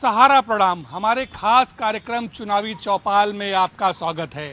सहारा प्रणाम। हमारे खास कार्यक्रम चुनावी चौपाल में आपका स्वागत है।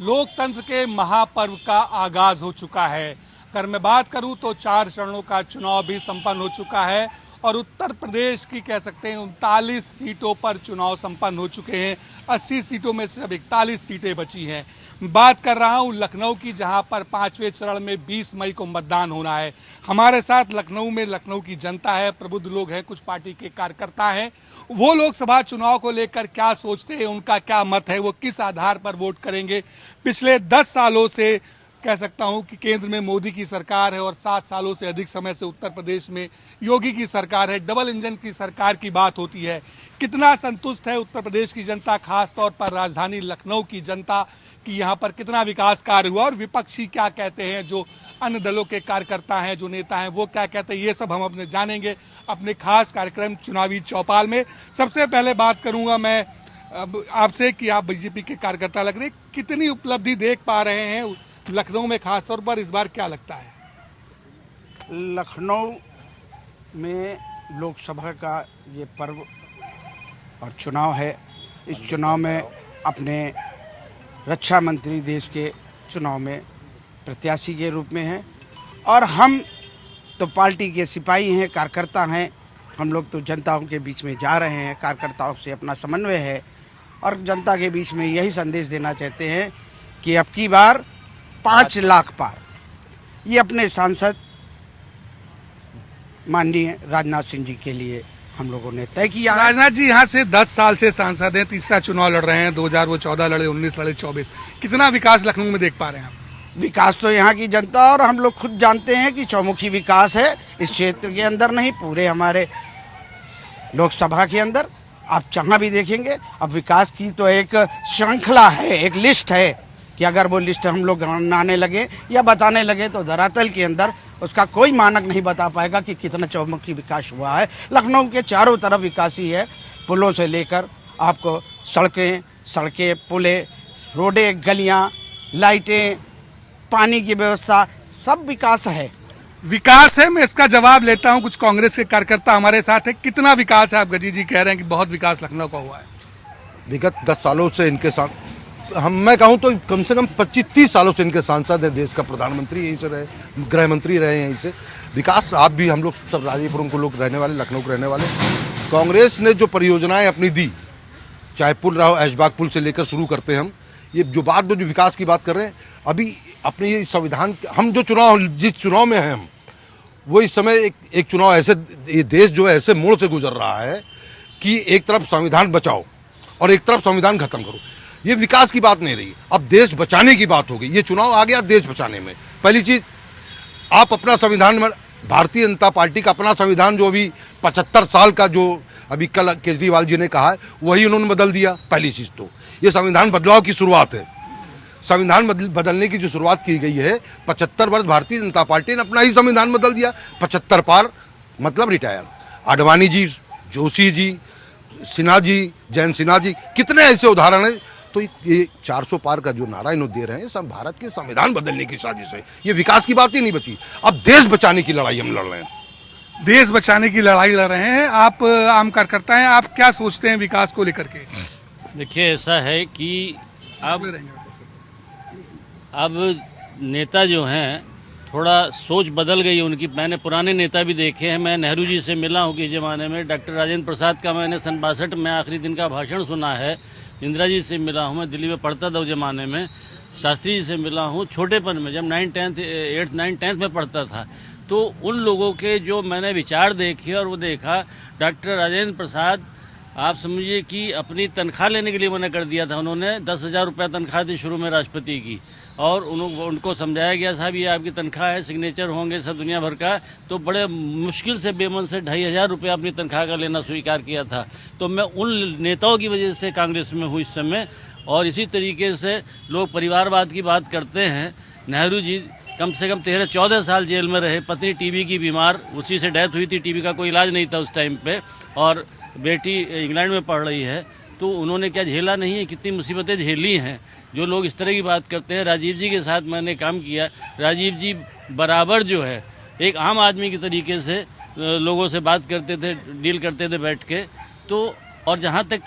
लोकतंत्र के महापर्व का आगाज हो चुका है। अगर मैं बात करूं तो 4 चरणों का चुनाव भी संपन्न हो चुका है और उत्तर प्रदेश की कह सकते हैं 39 सीटों पर चुनाव संपन्न हो चुके हैं। 80 सीटों में से अब 41 सीटें बची हैं। बात कर रहा हूं लखनऊ की, जहां पर 5वें चरण में 20 मई को मतदान होना है। हमारे साथ लखनऊ में लखनऊ की जनता है, प्रबुद्ध लोग हैं, कुछ पार्टी के कार्यकर्ता हैं। वो लोकसभा चुनाव को लेकर क्या सोचते हैं, उनका क्या मत है, वो किस आधार पर वोट करेंगे। पिछले 10 सालों से कह सकता हूं कि केंद्र में मोदी की सरकार है और 7 सालों से अधिक समय से उत्तर प्रदेश में योगी की सरकार है। डबल इंजन की सरकार की बात होती है। कितना संतुष्ट है उत्तर प्रदेश की जनता, खासतौर पर राजधानी लखनऊ की जनता, कि यहाँ पर कितना विकास कार्य हुआ, और विपक्षी क्या कहते हैं, जो अन्य दलों के कार्यकर्ता हैं, जो नेता हैं, वो क्या कहते हैं, ये सब हम अपने जानेंगे अपने खास कार्यक्रम चुनावी चौपाल में। सबसे पहले बात करूंगा मैं आपसे कि आप बीजेपी के कार्यकर्ता लग रहे, कितनी उपलब्धि देख पा रहे हैं लखनऊ में, खासतौर पर इस बार क्या लगता है? लखनऊ में लोकसभा का ये पर्व और चुनाव है। इस चुनाव में अपने रक्षा मंत्री देश के चुनाव में प्रत्याशी के रूप में हैं और हम तो पार्टी के सिपाही हैं, कार्यकर्ता हैं। हम लोग तो जनताओं के बीच में जा रहे हैं, कार्यकर्ताओं से अपना समन्वय है और जनता के बीच में यही संदेश देना चाहते हैं कि अब की बार 5 लाख पार ये अपने सांसद माननीय राजनाथ सिंह जी के लिए हम लोगों ने तय किया। राजनाथ जी यहाँ से 10 साल से सांसद हैं, तीसरा चुनाव लड़ रहे हैं। 2014 लड़े, 19 लड़े, 24। कितना विकास लखनऊ में देख पा रहे हैं आप? विकास तो यहाँ की जनता और हम लोग खुद जानते हैं कि चौमुखी विकास है इस क्षेत्र के अंदर, नहीं पूरे हमारे लोकसभा के अंदर। आप जहाँ भी देखेंगे अब विकास की तो एक श्रृंखला है, एक लिस्ट है कि अगर वो लिस्ट हम लोग गणाने लगे या बताने लगे तो धरातल के अंदर उसका कोई मानक नहीं बता पाएगा कि कितना चौमुखी विकास हुआ है। लखनऊ के चारों तरफ विकास ही है, पुलों से लेकर आपको सड़कें, पुले, रोडें, गलियां, लाइटें, पानी की व्यवस्था, सब विकास है। विकास है, मैं इसका जवाब लेता हूं। कुछ कांग्रेस के कार्यकर्ता हमारे साथ है। कितना विकास है? आप गजी जी कह रहे हैं कि बहुत विकास लखनऊ का हुआ है। विगत 10 सालों से इनके साथ मैं कहूँ तो कम से कम 25-30 सालों से इनके सांसद हैं। देश का प्रधानमंत्री यहीं से रहे, गृह मंत्री रहे यहीं से। विकास आप भी, हम लोग सब राजीपुरम को लोग रहने वाले, लखनऊ के रहने वाले। कांग्रेस ने जो परियोजनाएं अपनी दी, चाहे पुल रहा हो, ऐशबाग पुल से लेकर शुरू करते हैं हम। ये जो बात जो विकास की बात कर रहे हैं, अभी अपने ये संविधान, हम जो चुनाव, जिस चुनाव में हैं हम, वो इस समय एक चुनाव ऐसे, ये देश जो है ऐसे मोड़ से गुजर रहा है कि एक तरफ संविधान बचाओ और एक तरफ संविधान खत्म करो। ये विकास की बात नहीं रही, अब देश बचाने की बात हो गई। ये चुनाव आ गया देश बचाने में। पहली चीज, आप अपना संविधान में, भारतीय जनता पार्टी का अपना संविधान जो अभी 75 साल का, जो अभी कल केजरीवाल जी ने कहा है, वही उन्होंने बदल दिया। पहली चीज तो ये संविधान बदलाव की शुरुआत है। संविधान बदलने की जो शुरुआत की गई है, 75 वर्ष भारतीय जनता पार्टी ने अपना ही संविधान बदल दिया। 75 पार मतलब रिटायर। आडवाणी जी, जोशी जी, सिन्हा जी, जयंत सिन्हा जी, कितने ऐसे उदाहरण हैं। तो ये 400 पार का जो नारा इन्होंने दे रहे हैं, सब भारत के संविधान बदलने की साजिश है। ये विकास की बात ही नहीं बची। अब देश बचाने की लड़ाई हम लड़ रहे हैं। देश बचाने की लड़ाई लड़ रहे हैं। आप आम कार्यकर्ता हैं, आप क्या सोचते हैं विकास को लेकर के? देखिए, ऐसा है कि अब नेता जो हैं, थोड़ा सोच बदल गई है उनकी। मैंने पुराने नेता भी देखे हैं। मैं नेहरू जी से मिला हूँ किस ज़माने में। डॉक्टर राजेंद्र प्रसाद का मैंने सन 62 में आखिरी दिन का भाषण सुना है। इंदिरा जी से मिला हूँ, मैं दिल्ली में पढ़ता था उस ज़माने में। शास्त्री जी से मिला हूँ छोटेपन में, जब 8th 9th 10th में पढ़ता था। तो उन लोगों के जो मैंने विचार देखे और वो देखा, डॉक्टर राजेंद्र प्रसाद, आप समझिए कि अपनी तनख्वाह लेने के लिए मना कर दिया था उन्होंने। 10,000 रुपया तनख्वाह थी शुरू में राष्ट्रपति की, और उनको समझाया गया, साहब ये आपकी तनख्वाह है, सिग्नेचर होंगे सब दुनिया भर का। तो बड़े मुश्किल से बेमन से 2,500 रुपया अपनी तनख्वाह का लेना स्वीकार किया था। तो मैं उन नेताओं की वजह से कांग्रेस में हूँ इस समय। और इसी तरीके से लोग परिवारवाद की बात करते हैं। नेहरू जी कम से कम 13-14 साल जेल में रहे। पत्नी टीबी की बीमार, उसी से डेथ हुई थी। टीबी का कोई इलाज नहीं था उस टाइम पे, और बेटी इंग्लैंड में पढ़ रही है। तो उन्होंने क्या झेला नहीं है, कितनी मुसीबतें झेली हैं। जो लोग इस तरह की बात करते हैं, राजीव जी के साथ मैंने काम किया। राजीव जी बराबर जो है एक आम आदमी के तरीके से लोगों से बात करते थे, डील करते थे बैठ के। तो और जहाँ तक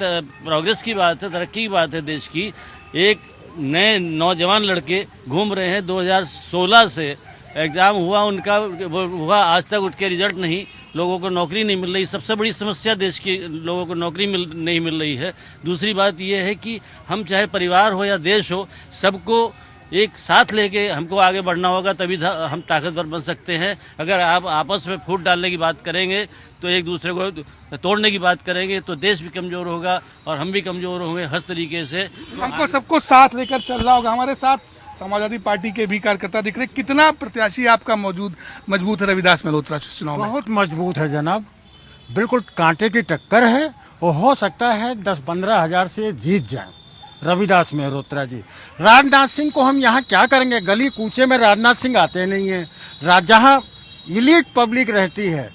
प्रोग्रेस की बात है, तरक्की की बात है देश की, एक नए नौजवान लड़के घूम रहे हैं। 2016 से एग्ज़ाम हुआ उनका, वो हुआ, आज तक उठ के रिजल्ट नहीं, लोगों को नौकरी नहीं मिल रही। सबसे बड़ी समस्या देश की, लोगों को नौकरी नहीं मिल रही है। दूसरी बात यह है कि हम चाहे परिवार हो या देश हो, सबको एक साथ लेके हमको आगे बढ़ना होगा, तभी हम ताकतवर बन सकते हैं। अगर आप आपस में फूट डालने की बात करेंगे, तो एक दूसरे को तोड़ने की बात करेंगे, तो देश भी कमज़ोर होगा और हम भी कमज़ोर होंगे हर तरीके से। हमको सबको साथ लेकर चल रहा होगा। हमारे साथ समाजवादी पार्टी के भी कार्यकर्ता दिख रहे। कितना प्रत्याशी आपका मजबूत है रविदास मल्होत्रा चुनाव में? बहुत मजबूत है जनाब, बिल्कुल कांटे की टक्कर है और हो सकता है 10-15 हज़ार से जीत जाए रविदास मल्होत्रा जी। राजनाथ सिंह को हम यहाँ क्या करेंगे, गली कूचे में राजनाथ सिंह आते नहीं हैं। जहाँ इलीट पब्लिक रहती है,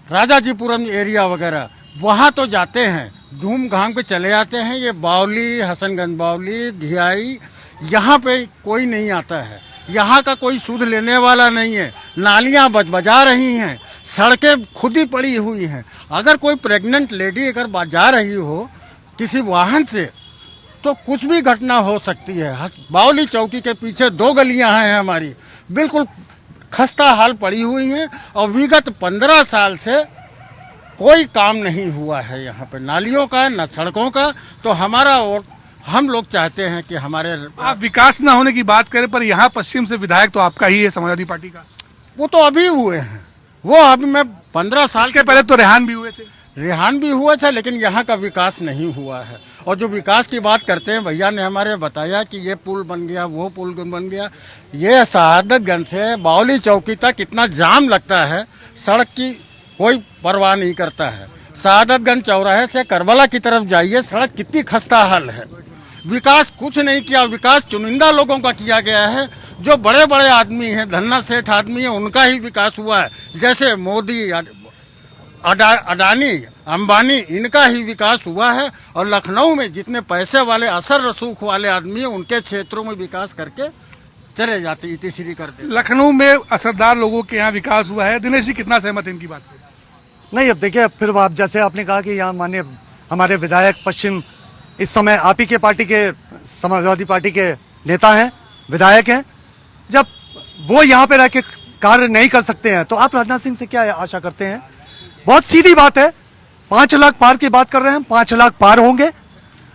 राजाजीपुरम एरिया वगैरह, वहाँ तो जाते हैं, घूम घाम के चले आते हैं। ये बावली, हसनगंज बावली, घियाई, यहाँ पे कोई नहीं आता है। यहाँ का कोई सूद लेने वाला नहीं है। नालियाँ बजा रही हैं, सड़कें खुद ही पड़ी हुई हैं। अगर कोई प्रेग्नेंट लेडी अगर जा रही हो किसी वाहन से, तो कुछ भी घटना हो सकती है। बावली चौकी के पीछे 2 गलियां हैं हमारी, बिल्कुल खस्ता हाल पड़ी हुई हैं और विगत 15 साल से कोई काम नहीं हुआ है यहाँ पे, नालियों का न सड़कों का। तो हमारा और हम लोग चाहते हैं कि हमारे, आप विकास ना होने की बात करें, पर यहाँ पश्चिम से विधायक तो आपका ही है, समाजवादी पार्टी का। वो तो अभी हुए हैं, वो अभी मैं 15 साल के पहले तो रेहान भी हुए थे। रेहान भी हुआ था, लेकिन यहाँ का विकास नहीं हुआ है। और जो विकास की बात करते हैं, भैया ने हमारे बताया कि ये पुल बन गया, वो पुल बन गया। ये शहादतगंज से बावली चौकी तक इतना जाम लगता है, सड़क की कोई परवाह नहीं करता है। शहादतगंज चौराहे से करबला की तरफ जाइए, सड़क कितनी खस्ता हाल है। विकास कुछ नहीं किया, विकास चुनिंदा लोगों का किया गया है। जो बड़े बड़े आदमी हैं, धन्ना सेठ आदमी है, उनका ही विकास हुआ है। जैसे मोदी, अडानी, अंबानी, इनका ही विकास हुआ है। और लखनऊ में जितने पैसे वाले, असर रसूख वाले आदमी हैं, उनके क्षेत्रों में विकास करके चले जाते, इतिश्री कर दे। लखनऊ में असरदार लोगों के यहाँ विकास हुआ है। दिनेश जी, कितना सहमत है इनकी बात से? नहीं, अब देखिए, फिर आप जैसे आपने कहा कि यहाँ माननीय हमारे विधायक पश्चिम इस समय आप ही के पार्टी के, समाजवादी पार्टी के नेता हैं, विधायक हैं। जब वो यहाँ पे रह के कार्य नहीं कर सकते हैं, तो आप राजनाथ सिंह से क्या आशा करते हैं? बहुत सीधी बात है, 5 लाख पार की बात कर रहे हैं हम, 5 लाख पार होंगे।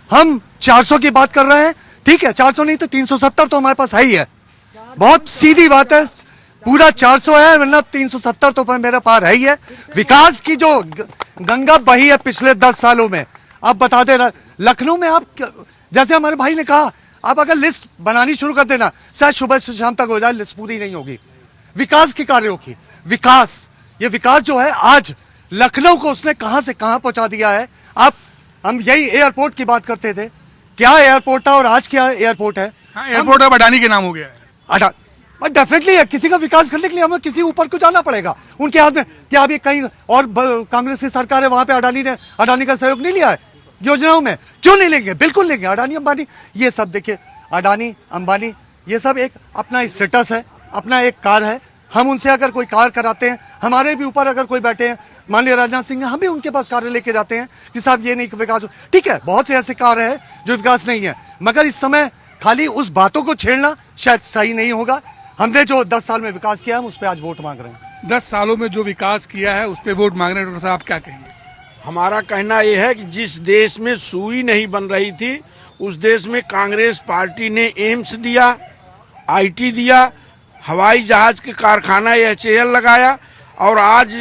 हम 400 की बात कर रहे हैं, ठीक है, 400 नहीं तो 370 तो हमारे पास है ही है। बहुत सीधी बात है, पूरा 400 है, वरना 370 तो मेरा पार है ही है। विकास की जो गंगा बही है पिछले 10 सालों में, आप बता दे, लखनऊ में आप, जैसे हमारे भाई ने कहा, आप अगर लिस्ट बनानी शुरू कर देना, शायद सुबह से शाम तक हो जाए, लिस्ट पूरी नहीं होगी विकास के कार्यों की। विकास, ये विकास जो है आज लखनऊ को उसने कहां से कहां पहुंचा दिया है। हम यही एयरपोर्ट की बात करते थे, क्या एयरपोर्ट था और आज क्या एयरपोर्ट है। हाँ, एयरपोर्ट अब अडानी के नाम हो गया है। डेफिनेटली है, किसी का विकास करने के लिए हमें किसी ऊपर को जाना पड़ेगा। उनके हाथ में क्या अभी कहीं और कांग्रेस की सरकार है, वहां पे अडानी का सहयोग नहीं लिया है योजनाओं में? क्यों नहीं लेंगे, बिल्कुल लेंगे। अडानी अंबानी, ये सब देखिए, अडानी अंबानी ये सब एक अपना स्टेटस है, अपना एक कार है। हम उनसे अगर कोई कार कराते हैं, हमारे भी ऊपर अगर कोई बैठे हैं, मान लिया राजनाथ सिंह, हम भी उनके पास कार्य लेके जाते हैं कि साहब ये नहीं विकास हो। ठीक है, बहुत से ऐसे कार्य है जो विकास नहीं है, मगर इस समय खाली उस बातों को छेड़ना शायद सही नहीं होगा। हमने जो 10 साल में विकास किया, हम उस पर आज वोट मांग रहे हैं। 10 सालों में जो विकास किया है उस पर वोट मांग रहे हैं। डॉक्टर साहब, क्या कहेंगे? हमारा कहना यह है कि जिस देश में सुई नहीं बन रही थी, उस देश में कांग्रेस पार्टी ने एम्स दिया, आईटी दिया, हवाई जहाज के कारखाना एचएएल लगाया। और आज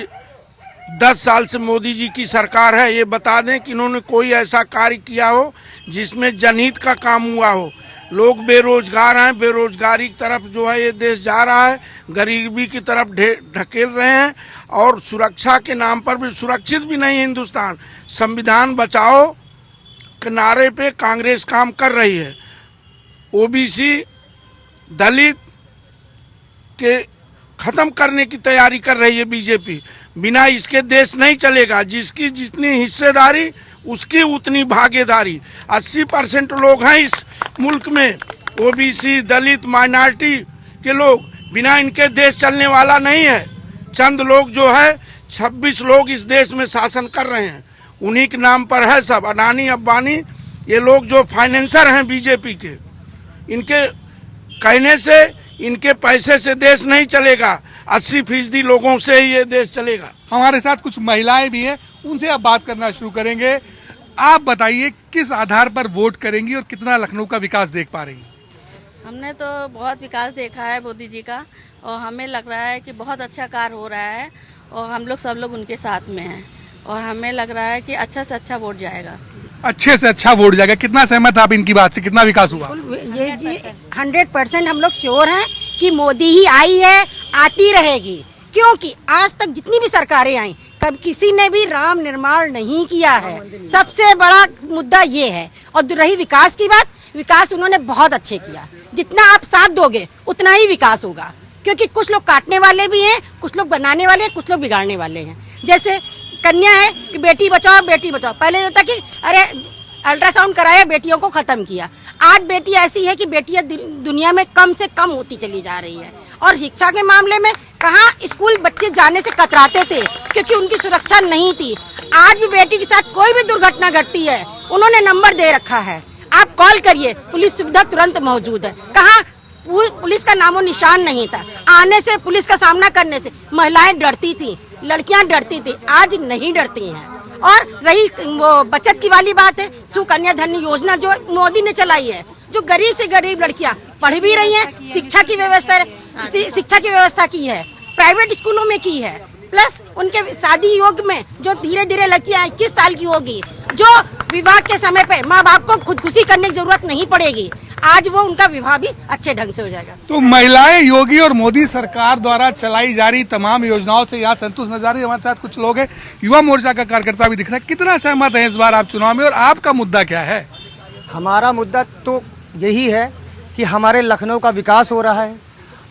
10 साल से मोदी जी की सरकार है, ये बता दें कि इन्होंने कोई ऐसा कार्य किया हो जिसमें जनहित का काम हुआ हो। लोग बेरोजगार हैं, बेरोजगारी की तरफ जो है ये देश जा रहा है, गरीबी की तरफ ढकेल रहे हैं। और सुरक्षा के नाम पर भी सुरक्षित भी नहीं है हिंदुस्तान। संविधान बचाओ के नारे पे कांग्रेस काम कर रही है। ओबीसी, दलित के खत्म करने की तैयारी कर रही है बीजेपी। बिना इसके देश नहीं चलेगा। जिसकी जितनी हिस्सेदारी उसकी उतनी भागीदारी। 80% लोग हैं इस मुल्क में, ओबीसी, दलित, माइनॉरिटी के लोग। बिना इनके देश चलने वाला नहीं है। चंद लोग जो है, 26 लोग इस देश में शासन कर रहे हैं, उन्हीं के नाम पर है सब। अडानी अंबानी ये लोग जो फाइनेंसर हैं बीजेपी के, इनके कहने से, इनके पैसे से देश नहीं चलेगा। 80% लोगों से ही ये देश चलेगा। हमारे साथ कुछ महिलाएं भी हैं, उनसे अब बात करना शुरू करेंगे। आप बताइए किस आधार पर वोट करेंगी और कितना लखनऊ का विकास देख पा रही हैं? हमने तो बहुत विकास देखा है मोदी जी का, और हमें लग रहा है कि बहुत अच्छा कार्य हो रहा है, और हम लोग सब लोग उनके साथ में हैं, और हमें लग रहा है कि अच्छा से अच्छा वोट जाएगा। अच्छे से अच्छा वोट जाएगा। कितना सहमत आप इनकी बात से? कितना विकास हुआ? ये जी 100% हम लोग श्योर हैं कि मोदी ही आई है, आती रहेगी, क्योंकि आज तक जितनी भी सरकारें आई कब किसी ने भी राम निर्माण नहीं किया है। सबसे बड़ा मुद्दा ये है। और रही विकास की बात, विकास उन्होंने बहुत अच्छे किया। जितना आप साथ दोगे उतना ही विकास होगा, क्योंकि कुछ लोग काटने वाले भी हैं, कुछ लोग बनाने वाले हैं, कुछ लोग बिगाड़ने वाले हैं। जैसे कन्या है कि बेटी बचाओ बेटी बचाओ, पहले होता कि अरे अल्ट्रासाउंड कराया, बेटियों को खत्म किया। आज बेटी ऐसी है कि बेटियां दुनिया में कम से कम होती चली जा रही है। और शिक्षा के मामले में कहाँ स्कूल बच्चे जाने से कतराते थे क्योंकि उनकी सुरक्षा नहीं थी। आज भी बेटी के साथ कोई भी दुर्घटना घटती है, उन्होंने नंबर दे रखा है, आप कॉल करिए, पुलिस सुविधा तुरंत मौजूद है। कहाँ पुलिस का नामो निशान नहीं था। आने से, पुलिस का सामना करने से महिलाएं डरती थी, लड़कियां डरती थी, आज नहीं डरती हैं। और रही वो बचत की वाली बात है, सुकन्या धन योजना जो मोदी ने चलाई है, जो गरीब से गरीब लड़कियां पढ़ भी रही हैं, शिक्षा की व्यवस्था की है, प्राइवेट स्कूलों में की है, प्लस उनके शादी योग में जो धीरे धीरे लड़कियां 21 साल की होगी, जो विवाह के समय पे माँ बाप को खुदकुशी करने की जरूरत नहीं पड़ेगी, आज वो उनका विवाह भी अच्छे ढंग से हो जाएगा। तो महिलाएं योगी और मोदी सरकार द्वारा चलाई जा रही तमाम योजनाओं से यहाँ संतुष्ट नजर आ रही है। हमारे साथ कुछ लोग हैं, युवा मोर्चा का कार्यकर्ता भी दिख रहा है। कितना सहमत है इस बार आप चुनाव में, और आपका मुद्दा क्या है? हमारा मुद्दा तो यही है कि हमारे लखनऊ का विकास हो रहा है,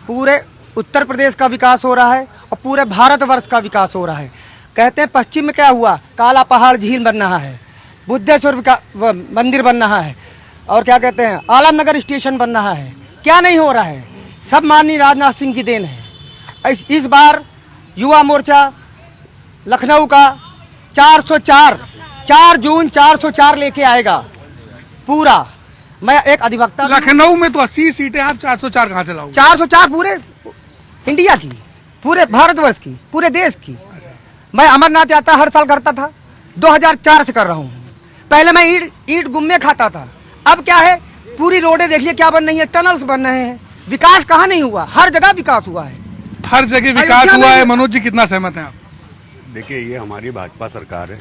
पूरे उत्तर प्रदेश का विकास हो रहा है, और पूरे भारतवर्ष का विकास हो रहा है। कहते हैं पश्चिम में क्या हुआ, काला पहाड़ झील बन रहा है, बुद्धेश्वर मंदिर बन रहा है, और क्या कहते हैं आलमनगर स्टेशन बन रहा है। क्या नहीं हो रहा है? सब माननीय राजनाथ सिंह की देन है। इस बार युवा मोर्चा लखनऊ का 4 जून 404 लेके आएगा पूरा। मैं एक अधिवक्ता, लखनऊ में तो 80 सीटें, आप 404 कहाँ से लाओगे? 404 पूरे इंडिया की, पूरे भारतवर्ष की, पूरे देश की। मैं अमरनाथ यात्रा हर साल करता था, 2004 से कर रहा हूँ। पहले मैं ईंट गुम्मे खाता था, अब क्या है, पूरी रोडें देखिए क्या बन रही है, टनल्स बन रहे हैं। विकास कहाँ नहीं हुआ? हर जगह विकास हुआ है, हर जगह विकास हुआ है। मनोज जी कितना सहमत हैं आप? देखिए, ये हमारी भाजपा सरकार है,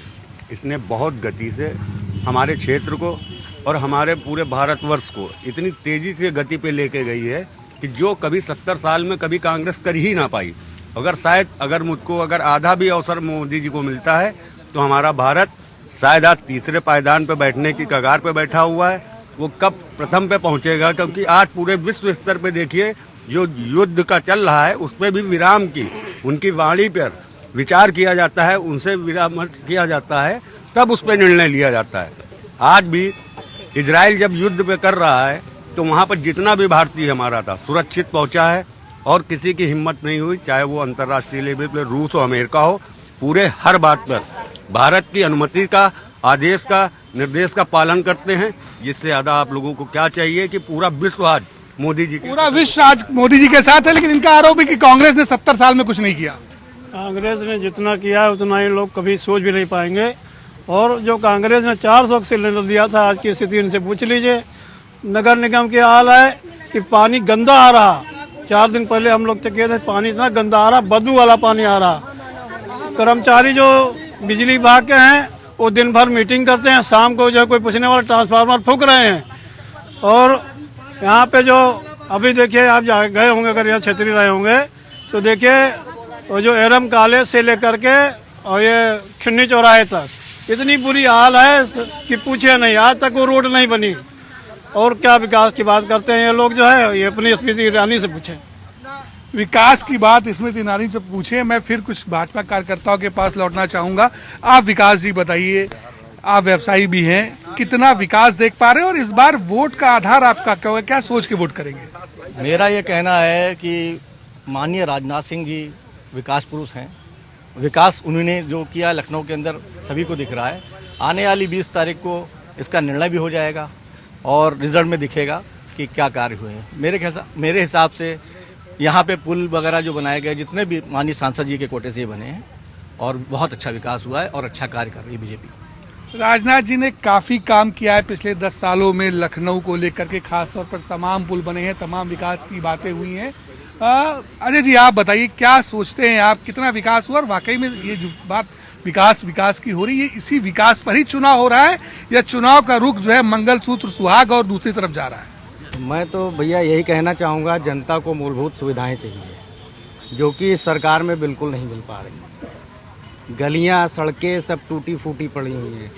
इसने बहुत गति से हमारे क्षेत्र को और हमारे पूरे भारतवर्ष को इतनी तेजी से गति पे लेके गई है कि जो कभी 70 साल में कभी कांग्रेस कर ही ना पाई। अगर मुझको आधा भी अवसर मोदी जी को मिलता है तो हमारा भारत शायद आज तीसरे पायदान पे बैठने की कगार पे बैठा हुआ है। वो कब प्रथम पे पहुंचेगा, क्योंकि आज पूरे विश्व स्तर पे देखिए जो युद्ध का चल रहा है उस पर भी विराम की, उनकी वाणी पर विचार किया जाता है, उनसे विराम किया जाता है, तब उस पर निर्णय लिया जाता है। आज भी इजराइल जब युद्ध पे कर रहा है तो वहाँ पर जितना भी भारतीय हमारा था सुरक्षित पहुँचा है, और किसी की हिम्मत नहीं हुई, चाहे वो अंतर्राष्ट्रीय लेवल पर रूस और अमेरिका हो, पूरे हर बात पर भारत की अनुमति का, आदेश का, निर्देश का पालन करते हैं। जिससे ज़्यादा आप लोगों को क्या चाहिए कि पूरा विश्व आज मोदी जी, पूरा विश्व आज मोदी जी के साथ है। लेकिन इनका आरोप है कि कांग्रेस ने 70 साल में कुछ नहीं किया। कांग्रेस ने जितना किया उतना ही लोग कभी सोच भी नहीं पाएंगे। और जो कांग्रेस ने 400 सिलेंडर दिया था, आज की स्थिति इनसे पूछ लीजिए। नगर निगम की हाल है कि पानी गंदा आ रहा। 4 दिन पहले हम लोग तक थे, पानी इतना गंदा आ रहा, बदबू वाला पानी आ रहा। कर्मचारी जो बिजली विभाग के हैं वो दिन भर मीटिंग करते हैं, शाम को जो कोई पूछने वाला ट्रांसफार्मर फूंक रहे हैं। और यहाँ पे जो अभी देखिए, आप गए होंगे, अगर यहाँ क्षेत्रीय रहे होंगे तो देखिए वो जो एरम कॉलेज से लेकर के और ये खिन्नी चौराहे तक इतनी बुरी हाल है कि पूछे नहीं, आज तक वो रोड नहीं बनी। और क्या विकास की बात करते हैं ये लोग, जो है ये अपनी स्मृति ईरानी से पूछे। विकास की बात स्मृति ईरानी से पूछे। मैं फिर कुछ भाजपा कार्यकर्ताओं के पास लौटना चाहूंगा। आप विकास जी बताइए, आप व्यवसायी भी हैं, कितना विकास देख पा रहे हैं और इस बार वोट का आधार आपका क्या होगा, क्या सोच के वोट करेंगे? मेरा ये कहना है कि माननीय राजनाथ सिंह जी विकास पुरुष हैं। विकास उन्होंने जो किया लखनऊ के अंदर सभी को दिख रहा है। आने वाली 20 तारीख को इसका निर्णय भी हो जाएगा और रिजल्ट में दिखेगा कि क्या कार्य हुए हैं। मेरे हिसाब से यहाँ पे पुल वगैरह जो बनाए गए, जितने भी माननीय सांसद जी के कोटे से ये बने हैं और बहुत अच्छा विकास हुआ है और अच्छा कार्य कर रही है बीजेपी। राजनाथ जी ने काफ़ी काम किया है पिछले 10 सालों में लखनऊ को लेकर के, खासतौर पर तमाम पुल बने हैं, तमाम विकास की बातें हुई हैं। अजय जी आप बताइए क्या सोचते हैं आप, कितना विकास हुआ और वाकई में ये जो बात विकास की हो रही है, इसी विकास पर ही चुनाव हो रहा है या चुनाव का रुख जो है मंगलसूत्र सुहाग और दूसरी तरफ जा रहा है? मैं तो भैया यही कहना चाहूँगा, जनता को मूलभूत सुविधाएं चाहिए जो कि सरकार में बिल्कुल नहीं मिल पा रही। गलियां सड़कें सब टूटी फूटी पड़ी हुई हैं।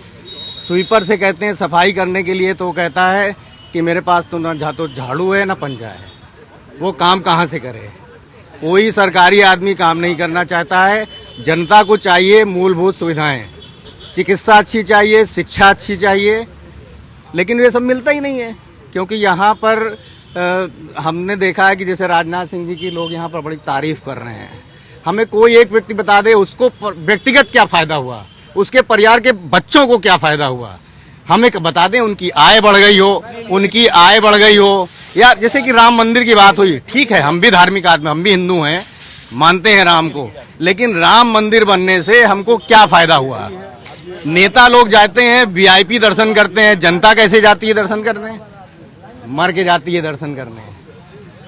स्वीपर से कहते हैं सफाई करने के लिए तो कहता है कि मेरे पास तो ना तो झाड़ू है ना पंजा है, वो काम कहाँ से करे। कोई सरकारी आदमी काम नहीं करना चाहता है। जनता को चाहिए मूलभूत सुविधाएं, चिकित्सा अच्छी चाहिए, शिक्षा अच्छी चाहिए, लेकिन ये सब मिलता ही नहीं है। क्योंकि यहाँ पर हमने देखा है कि जैसे राजनाथ सिंह जी की लोग यहाँ पर बड़ी तारीफ कर रहे हैं। हमें कोई एक व्यक्ति बता दे उसको व्यक्तिगत क्या फ़ायदा हुआ, उसके परिवार के बच्चों को क्या फ़ायदा हुआ, हमें बता दें। उनकी आय बढ़ गई हो, या जैसे कि राम मंदिर की बात हुई, ठीक है, हम भी धार्मिक आदमी, हम भी हिंदू हैं, मानते हैं राम को, लेकिन राम मंदिर बनने से हमको क्या फ़ायदा हुआ। नेता लोग जाते हैं VIP दर्शन करते हैं, जनता कैसे जाती है दर्शन करने? मर के जाती है दर्शन करने,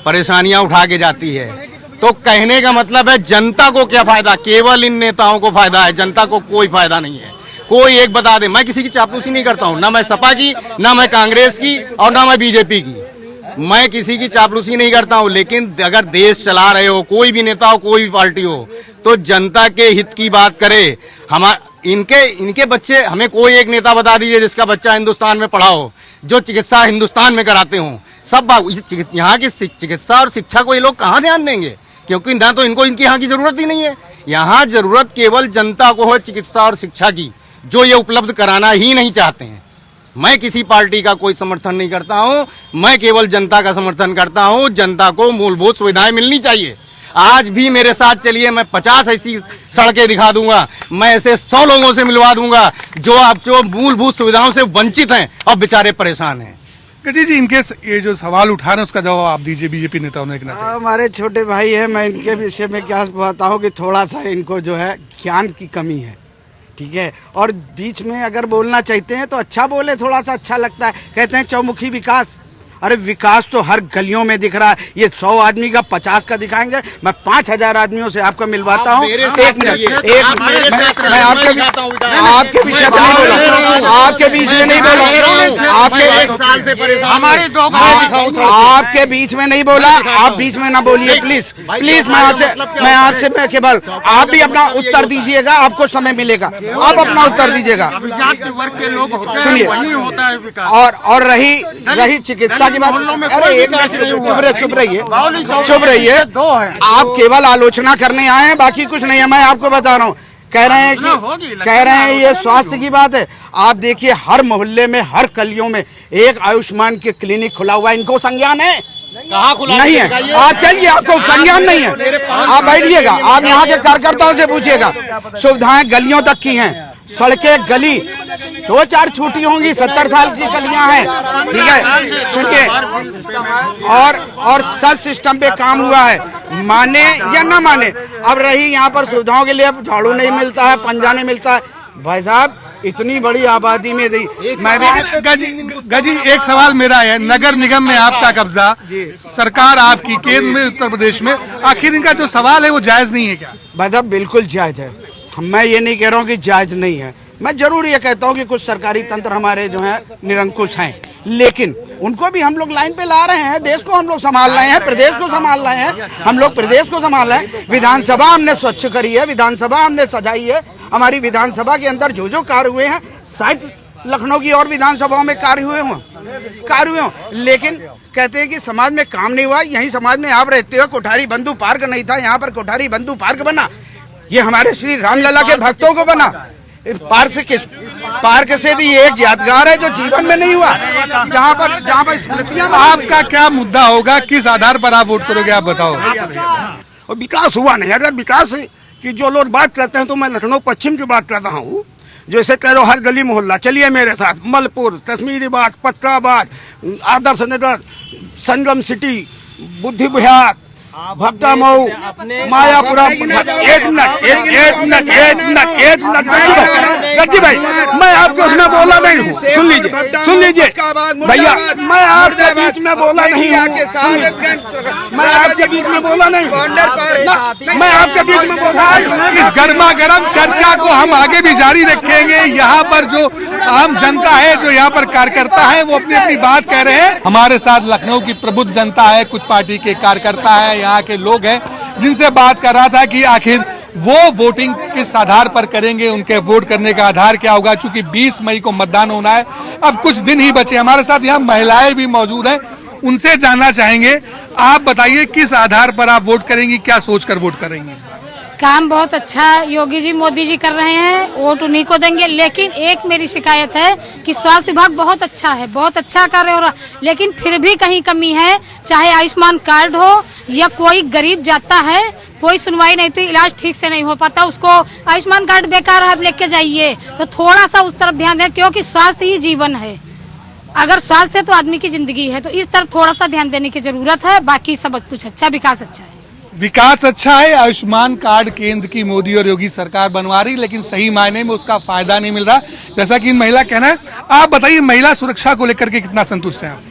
परेशानियां उठा के जाती है। तो कहने का मतलब है जनता को क्या फायदा, केवल इन नेताओं को फायदा है, जनता को कोई फायदा नहीं है। कोई एक बता दे। मैं किसी की चापलूसी नहीं करता हूँ, ना मैं सपा की, ना मैं कांग्रेस की और ना मैं बीजेपी की। मैं किसी की चापलूसी नहीं करता हूँ, लेकिन अगर देश चला रहे हो, कोई भी नेता हो, कोई भी पार्टी हो, तो जनता के हित की बात करे। इनके बच्चे, हमें कोई एक नेता बता दीजिए जिसका बच्चा हिंदुस्तान में पढ़ा हो, जो चिकित्सा हिंदुस्तान में कराते हो। सब यहाँ की चिकित्सा और शिक्षा को ये लोग कहाँ ध्यान देंगे? क्योंकि ना तो इनको इनकी यहाँ की जरूरत ही नहीं है। यहाँ जरूरत केवल जनता को है चिकित्सा और शिक्षा की, जो ये उपलब्ध कराना ही नहीं चाहते हैं। मैं किसी पार्टी का कोई समर्थन नहीं करता हूँ, मैं केवल जनता का समर्थन करता हूँ। जनता को मूलभूत सुविधाएं मिलनी चाहिए। आज भी मेरे साथ चलिए, मैं 50 ऐसी सड़कें दिखा दूंगा, मैं ऐसे 100 लोगों से मिलवा दूंगा जो मूलभूत सुविधाओं से वंचित हैं और बेचारे परेशान हैं। गजी जी, इनके ये जो सवाल उठा रहे हैं उसका जवाब आप दीजिए बीजेपी नेताओं ने। हमारे छोटे भाई हैं, मैं इनके विषय में क्या बताऊँ कि थोड़ा सा इनको जो है ज्ञान की कमी है, ठीक है। और बीच में अगर बोलना चाहते हैं तो अच्छा बोले, थोड़ा सा अच्छा लगता है। कहते हैं चौमुखी विकास, अरे विकास तो हर गलियों में दिख रहा है। ये 100 आदमी का 50 का दिखाएंगे, मैं 5000 आदमियों से आपको मिलवाता हूँ। एक मिनट, मैं आपके विषय में नहीं बोला, आपके बीच में नहीं बोला, आपके बीच में नहीं बोला। आप बीच में ना बोलिए प्लीज, प्लीज। मैं आपसे केवल, आप भी अपना उत्तर दीजिएगा, आपको समय मिलेगा, आप अपना उत्तर दीजिएगा। सुनिए, और रही चिकित्सा की बात, अरे एक मिनट, चुप रहिए। आप केवल आलोचना करने आए हैं, बाकी कुछ नहीं है। मैं आपको बता रहा हूँ, कह रहे हैं ये स्वास्थ्य की बात है। आप देखिए हर मोहल्ले में, हर गलियों में एक आयुष्मान के क्लिनिक खुला हुआ है। इनको संज्ञान है? नहीं है। आप चलिए, आपको संज्ञान नहीं है, आप बैठिएगा, आप यहाँ के कार्यकर्ताओं से पूछिएगा। सुविधाएं गलियों तक की हैं, सड़कें गली 2-4 छूटी होंगी, 70 साल की गलियां हैं, ठीक है। सुनिए, और सब सिस्टम पे काम हुआ है, माने या ना माने। अब रही यहाँ पर सुविधाओं के लिए, अब झाड़ू नहीं मिलता है, पंजा नहीं मिलता है। भाई साहब, इतनी बड़ी आबादी में दी मैं भी। गजी, एक सवाल मेरा है, नगर निगम में आपका कब्जा, सरकार आपकी, केंद्र में, उत्तर प्रदेश में, आखिर इनका जो सवाल है वो जायज नहीं है क्या? भाई साहब, बिल्कुल जायज है। मैं ये नहीं कह रहा हूँ कि जायज नहीं है, मैं जरूर ये कहता हूँ कि कुछ सरकारी तंत्र हमारे जो है निरंकुश हैं, लेकिन उनको भी हम लोग लाइन पे ला रहे हैं। देश को हम लोग संभाल रहे हैं, प्रदेश को संभाल रहे हैं, हम लोग प्रदेश को संभाल रहे हैं। विधानसभा हमने स्वच्छ करी है, विधानसभा हमने सजाई है। हमारी विधानसभा के अंदर जो कार्य हुए हैं, शायद लखनऊ की और विधानसभाओं में कार्य हुए हों, लेकिन कहते हैं कि समाज में काम नहीं हुआ। यही समाज में आप रहते हो, कोठारी बंधु पार्क नहीं था, यहाँ पर कोठारी बंधु पार्क बना। ये हमारे श्री रामलला के भक्तों को बना। पार्क से भी एक यादगार है जो जीवन में नहीं हुआ, जहाँ पर स्मृतियां। आपका क्या मुद्दा होगा, किस आधार पर आप वोट करोगे, आप बताओ। और विकास हुआ नहीं। अगर विकास की जो लोग बात करते हैं, तो मैं लखनऊ पश्चिम की बात कर रहा हूँ। जैसे कह रहे हो हर गली मोहल्ला, चलिए मेरे साथ, मलपुर, कश्मीरी बाग, पत्राबाद, आदर्श नगर, संगम सिटी, बुद्धि विहार, भट्टा मऊ, मायापुरा। एक मिनट गज्जी भाई, मैं आपके उसमें बोला नहीं हूँ, सुन लीजिए भैया, मैं आपके बीच में बोला नहीं हूँ, मैं आपके बीच में बोला नहीं हूँ, मैं आपके बीच में बोला। इस गर्मा गर्म चर्चा को हम आगे भी जारी रखेंगे। यहाँ पर जो आम जनता है, जो यहाँ पर कार्यकर्ता है, वो अपनी अपनी बात कह रहे हैं। हमारे साथ लखनऊ की प्रबुद्ध जनता है, कुछ पार्टी के कार्यकर्ता है, यहाँ के लोग हैं, जिनसे बात कर रहा था कि आखिर वो वोटिंग किस आधार पर करेंगे, उनके वोट करने का आधार क्या होगा। चूंकि 20 मई को मतदान होना है, अब कुछ दिन ही बचे। हमारे साथ यहाँ महिलाएं भी मौजूद हैं, उनसे जानना चाहेंगे, आप बताइए किस आधार पर आप वोट करेंगी, क्या सोचकर वोट करेंगी? काम बहुत अच्छा योगी जी मोदी जी कर रहे हैं, वोट उन्हीं को देंगे। लेकिन एक मेरी शिकायत है कि स्वास्थ्य विभाग बहुत अच्छा है, बहुत अच्छा कर रहे हो, लेकिन फिर भी कहीं कमी है। चाहे आयुष्मान कार्ड हो या कोई गरीब जाता है, कोई सुनवाई नहीं, तो इलाज ठीक से नहीं हो पाता, उसको आयुष्मान कार्ड बेकार है, आप लेके जाइए। तो थोड़ा सा उस तरफ ध्यान दें, क्योंकि स्वास्थ्य ही जीवन है। अगर स्वास्थ्य है तो आदमी की जिंदगी है, तो इस तरफ थोड़ा सा ध्यान देने की जरूरत है। बाकी सब कुछ अच्छा, विकास अच्छा है। विकास अच्छा है। आयुष्मान कार्ड केंद्र की मोदी और योगी सरकार बनवा रही, लेकिन सही मायने में उसका फायदा नहीं मिल रहा, जैसा कि इन महिला कहना है। आप बताइए, महिला सुरक्षा को लेकर के कितना संतुष्ट हैं आप?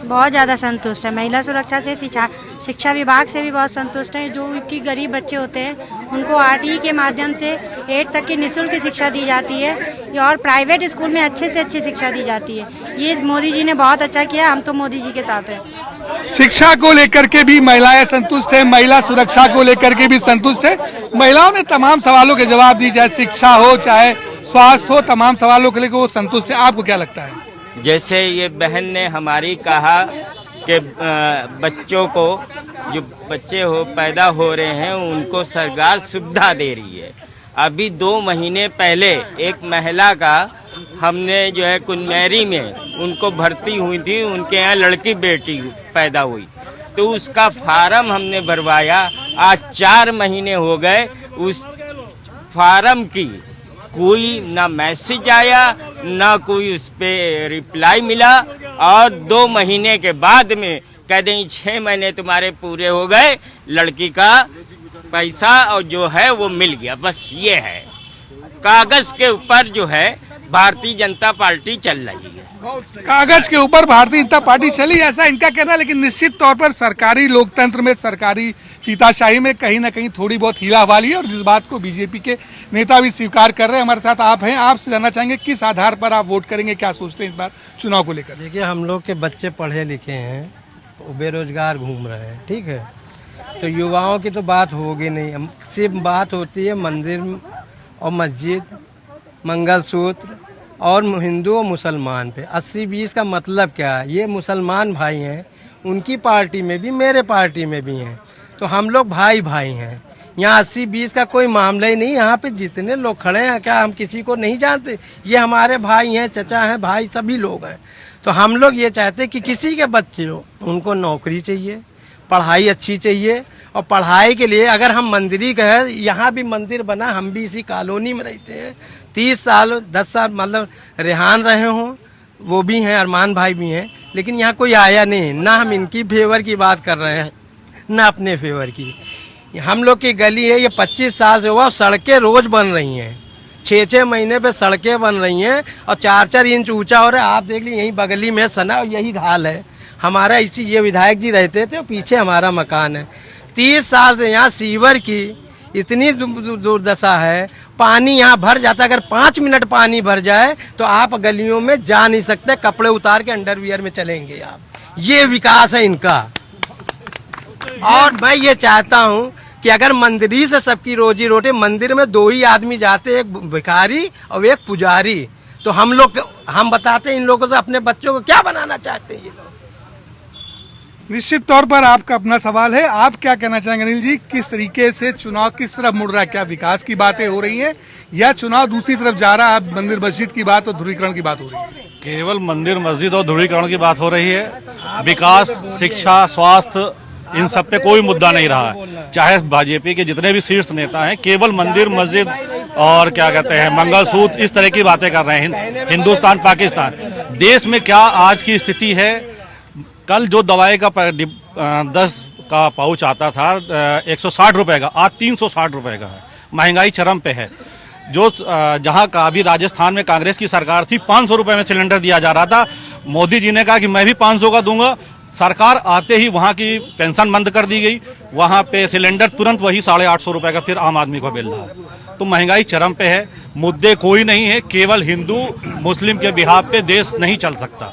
बहुत ज़्यादा संतुष्ट है। महिला सुरक्षा से शिक्षा विभाग से भी बहुत संतुष्ट है। जो कि गरीब बच्चे होते हैं उनको RTE के माध्यम से 8 तक की निःशुल्क शिक्षा दी जाती है, और प्राइवेट स्कूल में अच्छे से अच्छी शिक्षा दी जाती है। ये मोदी जी ने बहुत अच्छा किया, हम तो मोदी जी के साथ हैं। शिक्षा को लेकर के भी महिलाएं संतुष्ट है, महिला सुरक्षा को लेकर के भी संतुष्ट है। महिलाओं ने तमाम सवालों के जवाब दिए, चाहे शिक्षा हो, चाहे स्वास्थ्य हो, तमाम सवालों के लेकर वो संतुष्ट है। आपको क्या लगता है? जैसे ये बहन ने हमारी कहा कि बच्चों को, जो बच्चे पैदा हो रहे हैं, उनको सरकार सुविधा दे रही है। अभी 2 महीने पहले एक महिला का हमने जो है कुनमेरी में उनको भर्ती हुई थी, उनके यहाँ लड़की बेटी पैदा हुई, तो उसका फार्म हमने भरवाया। आज 4 महीने हो गए, उस फार्म की कोई ना मैसेज आया, ना कोई उस पर रिप्लाई मिला, और 2 महीने के बाद में कह दें 6 महीने तुम्हारे पूरे हो गए, लड़की का पैसा और जो है वो मिल गया। बस ये है, कागज के ऊपर जो है भारतीय जनता पार्टी चल रही है। कागज के ऊपर भारतीय जनता पार्टी चली, ऐसा इनका कहना है। लेकिन निश्चित तौर पर सरकारी लोकतंत्र में, सरकारी फीताशाही में कहीं ना कहीं थोड़ी बहुत हीला हवाली है, और जिस बात को बीजेपी के नेता भी स्वीकार कर रहे हैं। हमारे साथ आप हैं, आपसे जानना चाहेंगे किस आधार पर आप वोट करेंगे, क्या सोचते हैं इस बार चुनाव को लेकर? देखिए, हम लोग के बच्चे पढ़े लिखे हैं, वो बेरोजगार घूम रहे हैं, ठीक है, तो युवाओं की तो बात होगी नहीं। सिर्फ बात होती है मंदिर और मस्जिद, मंगलसूत्र और हिंदू और मुसलमान पे। 80-20 का मतलब क्या है? ये मुसलमान भाई हैं, उनकी पार्टी में भी, मेरे पार्टी में भी हैं, तो हम लोग भाई भाई हैं। यहाँ 80-20 का कोई मामला ही नहीं। यहाँ पे जितने लोग खड़े हैं, क्या हम किसी को नहीं जानते? ये हमारे भाई हैं, चचा हैं, भाई सभी लोग हैं। तो हम लोग ये चाहते हैं कि किसी के बच्चे हो, उनको नौकरी चाहिए, पढ़ाई अच्छी चाहिए, और पढ़ाई के लिए अगर हम मंदिरी का है, यहाँ भी मंदिर बना, हम भी इसी कॉलोनी में रहते हैं, 30 साल 10 साल मतलब रेहान रहे हों, वो भी हैं, अरमान भाई भी हैं, लेकिन यहाँ कोई आया नहीं। ना हम इनकी फेवर की बात कर रहे हैं, ना अपने फेवर की। हम लोग की गली है, ये 25 साल से हुआ, सड़कें रोज बन रही हैं, 6-6 महीने पे सड़कें बन रही हैं, और 4-4 इंच ऊंचा हो रहा है। आप देख लीजिए, यहीं बगली में सना, और यही हाल है हमारा। इसी ये विधायक जी रहते थे, और पीछे हमारा मकान है। 30 साल से यहाँ सीवर की इतनी दुर्दशा है, पानी यहाँ भर जाता है। अगर 5 मिनट पानी भर जाए तो आप गलियों में जा नहीं सकते, कपड़े उतार के अंडरवियर में चलेंगे आप। ये विकास है इनका। और मैं ये चाहता हूँ कि अगर मंदिरी से सबकी रोजी रोटी, मंदिर में 2 ही आदमी जाते, एक भिखारी और एक पुजारी, तो हम बताते हैं इन लोगों से अपने बच्चों को क्या बनाना चाहते हैं ये लोग। निश्चित तौर पर आपका अपना सवाल है, आप क्या कहना चाहेंगे अनिल जी? किस तरीके से चुनाव किस तरफ मुड़ रहा है? क्या विकास की बातें हो रही हैं, या चुनाव दूसरी तरफ जा रहा है? मंदिर मस्जिद की बात और ध्रुवीकरण की बात हो रही है? केवल मंदिर मस्जिद और ध्रुवीकरण की बात हो रही है। विकास, शिक्षा, स्वास्थ्य, इन सब पे कोई मुद्दा नहीं रहा है। चाहे बीजेपी के जितने भी शीर्ष नेता हैं, केवल मंदिर मस्जिद और क्या कहते हैं मंगलसूत्र, इस तरह की बातें कर रहे हैं। हिंदुस्तान पाकिस्तान, देश में क्या आज की स्थिति है। कल जो दवाई का 10 का पाउच आता था 160 रुपए का, आज 360 रुपए का है। महंगाई चरम पे है। जो जहां का अभी राजस्थान में कांग्रेस की सरकार थी 500 रुपए में सिलेंडर दिया जा रहा था। मोदी जी ने कहा कि मैं भी 500 का दूंगा। सरकार आते ही वहां की पेंशन बंद कर दी गई, वहां पे सिलेंडर तुरंत वही 850 रुपए का फिर आम आदमी को मिल रहा है। तो महंगाई चरम पे है। मुद्दे कोई नहीं है, केवल हिंदू मुस्लिम के बिहाफ पे देश नहीं चल सकता।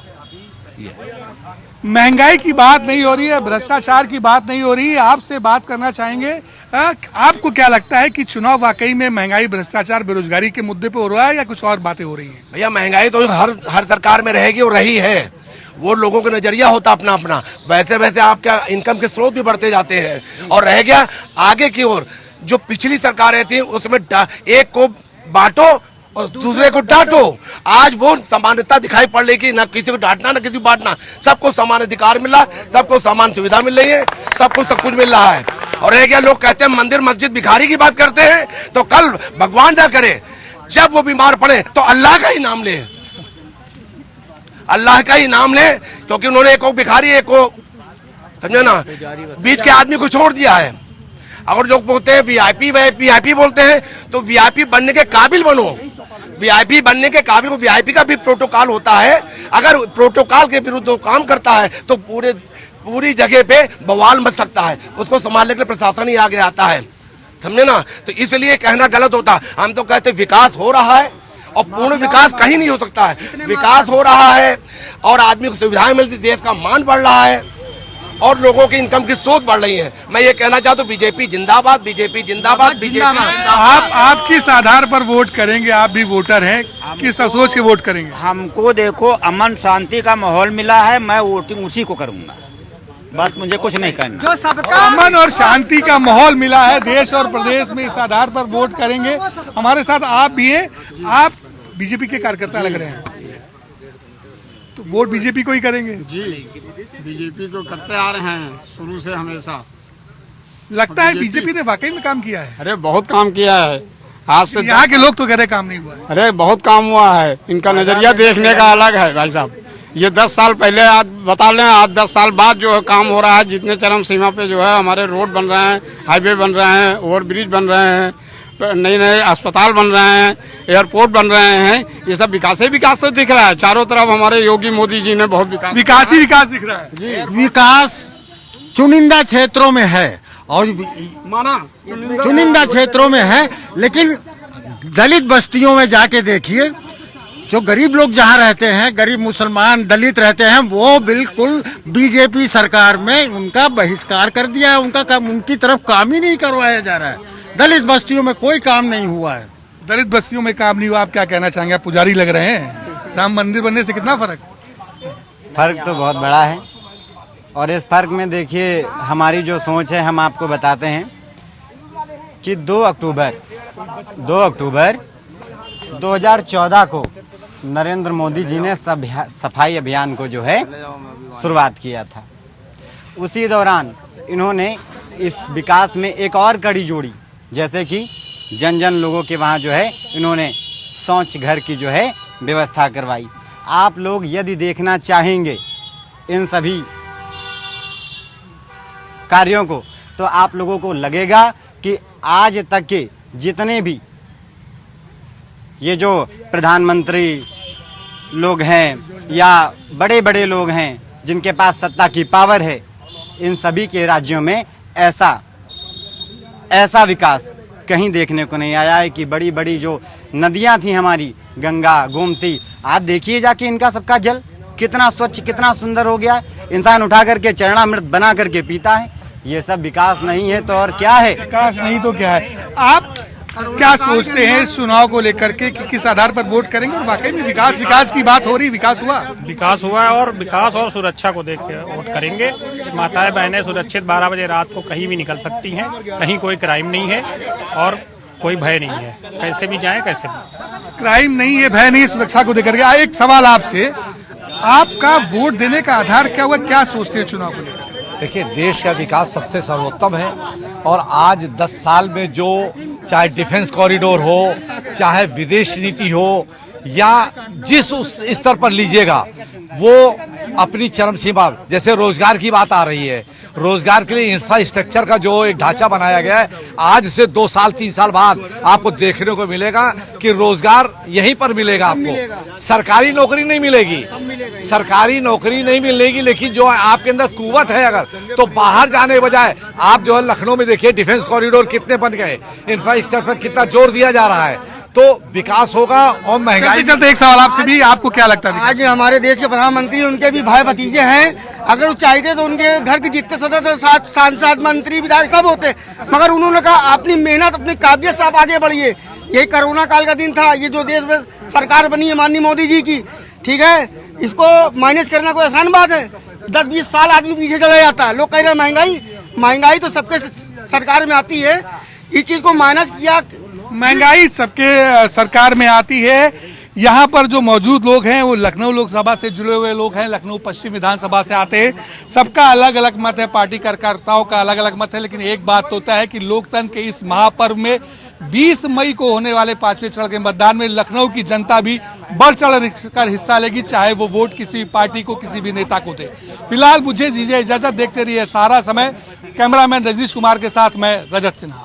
महंगाई की बात नहीं हो रही है, भ्रष्टाचार की बात नहीं हो रही है। आपसे बात करना चाहेंगे, आपको क्या लगता है कि चुनाव वाकई में महंगाई, भ्रष्टाचार, बेरोजगारी के मुद्दे पे हो रहा है या कुछ और बातें हो रही हैं? भैया महंगाई तो हर सरकार में रहेगी और रही है। वो लोगों का नजरिया होता अपना अपना। वैसे वैसे आपका इनकम के स्रोत भी बढ़ते जाते हैं। और रह गया आगे की ओर, जो पिछली सरकारें थी उसमें एक को बांटो और दूसरे को डांटो। आज वो समानता दिखाई पड़ रही कि ना किसी को डांटना ना किसी को बांटना, सबको समान अधिकार मिला, सबको समान सुविधा मिल रही है, सबको सब कुछ मिल रहा है। और रह गया, लोग कहते हैं मंदिर मस्जिद भिखारी की बात करते हैं, तो कल भगवान ना करे जब वो बीमार पड़े तो अल्लाह का ही नाम ले, अल्लाह का ही नाम ले, क्योंकि उन्होंने एक को भिखारी, एक को समझे ना, बीच के आदमी को छोड़ दिया है। अगर लोग बोलते हैं वीआईपी बोलते हैं, तो वीआईपी बनने के काबिल बनो। वीआईपी बनने के काबिल को, वीआईपी का भी प्रोटोकॉल होता है। अगर प्रोटोकॉल के विरुद्ध वो काम करता है तो पूरी जगह पे बवाल मच सकता है। उसको संभालने के लिए प्रशासन ही आगे आता है, समझे ना। तो इसलिए कहना गलत होता। हम तो कहते विकास हो रहा है, और पूर्ण विकास कहीं नहीं हो सकता है। विकास हो रहा है और आदमी को सुविधाएं मिलती, देश का मान बढ़ रहा है और लोगों की इनकम की सोच बढ़ रही है। मैं ये कहना चाहता हूँ, बीजेपी जिंदाबाद, बीजेपी जिंदाबाद, बीजेपी जिंदाबाद। आप किस आधार पर वोट करेंगे? आप भी वोटर हैं, किस सोच के वोट करेंगे? हमको देखो अमन शांति का माहौल मिला है, मैं वोटिंग उसी को करूंगा, बस मुझे कुछ नहीं करना। जो सबका अमन और शांति का माहौल मिला है देश और प्रदेश में, इस आधार पर वोट करेंगे। हमारे साथ आप भी हैं, आप बीजेपी के कार्यकर्ता लग रहे हैं, तो वोट बीजेपी को ही करेंगे? जी, बीजेपी को करते आ रहे हैं शुरू से हमेशा। लगता है बीजेपी ने वाकई में काम किया है? अरे बहुत काम किया है। आज से यहाँ के लोग तो कह रहे काम नहीं हुआ है। अरे बहुत काम हुआ है। इनका नजरिया देखने का अलग है भाई साहब। ये 10 साल पहले आज बता लें, आज 10 साल बाद जो है काम हो रहा है, जितने चरम सीमा पे जो है हमारे रोड बन रहे हैं, हाईवे बन रहे हैं, ओवर ब्रिज बन रहे हैं, नए नए अस्पताल बन रहे हैं, एयरपोर्ट बन रहे हैं। ये सब विकास ही विकास तो दिख रहा है चारों तरफ। हमारे योगी मोदी जी ने बहुत विकास ही विकास दिख रहा है। विकास चुनिंदा क्षेत्रों में है और चुनिंदा क्षेत्रों में है, लेकिन दलित बस्तियों में जाके देखिए, जो गरीब लोग जहाँ रहते हैं, गरीब मुसलमान दलित रहते हैं, वो बिल्कुल बीजेपी सरकार में उनका बहिष्कार कर दिया है। उनका काम, उनकी तरफ काम ही नहीं करवाया जा रहा है। दलित बस्तियों में कोई काम नहीं हुआ है। दलित बस्तियों में काम नहीं हुआ, आप क्या कहना चाहेंगे? आप पुजारी लग रहे हैं, राम मंदिर बनने से कितना फर्क? फर्क तो बहुत बड़ा है, और इस फर्क में देखिए हमारी जो सोच है, हम आपको बताते हैं कि 2 अक्टूबर 2014 को नरेंद्र मोदी जी ने सफाई अभियान को जो है शुरुआत किया था। उसी दौरान इन्होंने इस विकास में एक और कड़ी जोड़ी, जैसे कि जन जन लोगों के वहाँ जो है इन्होंने शौच घर की जो है व्यवस्था करवाई। आप लोग यदि देखना चाहेंगे इन सभी कार्यों को, तो आप लोगों को लगेगा कि आज तक के जितने भी ये जो प्रधानमंत्री लोग हैं या बड़े बड़े लोग हैं जिनके पास सत्ता की पावर है, इन सभी के राज्यों में ऐसा विकास कहीं देखने को नहीं आया है कि बड़ी बड़ी जो नदियां थी हमारी, गंगा, गोमती, आज देखिए जाके इनका सबका जल कितना स्वच्छ, कितना सुंदर हो गया है। इंसान उठा करके चरणामृत बना करके पीता है। ये सब विकास नहीं है तो और क्या है? विकास नहीं तो क्या है? आप क्या सोचते हैं इस चुनाव को लेकर के कि किस आधार पर वोट करेंगे? और वाकई में विकास की बात हो रही, विकास हुआ है, और विकास और सुरक्षा को देख के वोट करेंगे। माताएं बहनें सुरक्षित 12 बजे रात को कहीं भी निकल सकती हैं, कहीं कोई क्राइम नहीं है और कोई भय नहीं है, कैसे भी जाएं कैसे भी। क्राइम नहीं है, भय नहीं है, सुरक्षा को लेकर के। एक सवाल आपसे, आपका वोट देने का आधार क्या हुआ? क्या सोचते हैं चुनाव को लेकर? देखिए, देश का विकास सबसे सर्वोत्तम है और आज 10 साल में जो चाहे डिफेंस कॉरिडोर हो, चाहे विदेश नीति हो, या जिस उस स्तर पर लीजिएगा वो अपनी चरम सीमा। जैसे रोजगार की बात आ रही है, रोजगार के लिए इंफ्रास्ट्रक्चर का जो एक ढांचा बनाया गया है, आज से 2 साल 3 साल बाद आपको देखने को मिलेगा कि रोजगार यहीं पर मिलेगा आपको। सरकारी नौकरी नहीं मिलेगी, सरकारी नौकरी नहीं मिलेगी, लेकिन जो आपके अंदर कुव्वत है अगर, तो बाहर जाने के बजाय आप जो है लखनऊ में देखिए डिफेंस कॉरिडोर कितने बन गए, इंफ्रास्ट्रक्चर पर कितना जोर दिया जा रहा है, तो विकास होगा। और महंगाई चलते एक सवाल आपसे भी, आपको क्या लगता है? आज हमारे देश के प्रधानमंत्री उनके भी भाई भतीजे हैं, अगर वो चाहते तो उनके घर के जितने सदस्य सांसद मंत्री विधायक सब होते, मगर उन्होंने कहा अपनी मेहनत अपनी काबिलियत से आप आगे बढ़िए। यही कोरोना काल का दिन था, ये जो देश में सरकार बनी है माननीय मोदी जी की, ठीक है, इसको मैनेज करना कोई आसान बात है? 10-20 साल आदमी पीछे चला जाता है। लोग कह रहे हैं महंगाई तो सबके सरकार में आती है, इस चीज को मैनेज किया। महंगाई सबके सरकार में आती है। यहाँ पर जो मौजूद लोग हैं वो लखनऊ लोकसभा से जुड़े हुए लोग हैं, लखनऊ पश्चिम विधानसभा से आते हैं। सबका अलग अलग मत है, पार्टी कार्यकर्ताओं का अलग अलग मत है, लेकिन एक बात तो होता है कि लोकतंत्र के इस महापर्व में 20 मई को होने वाले 5वें चरण के मतदान में लखनऊ की जनता भी बढ़ चढ़ कर हिस्सा लेगी, चाहे वो वोट किसी भी पार्टी को, किसी भी नेता को दे। फिलहाल मुझे दीजिए इजाजत, देखते रहिए सारा समय। कैमरामैन रजनीश कुमार के साथ मैं रजत सिन्हा।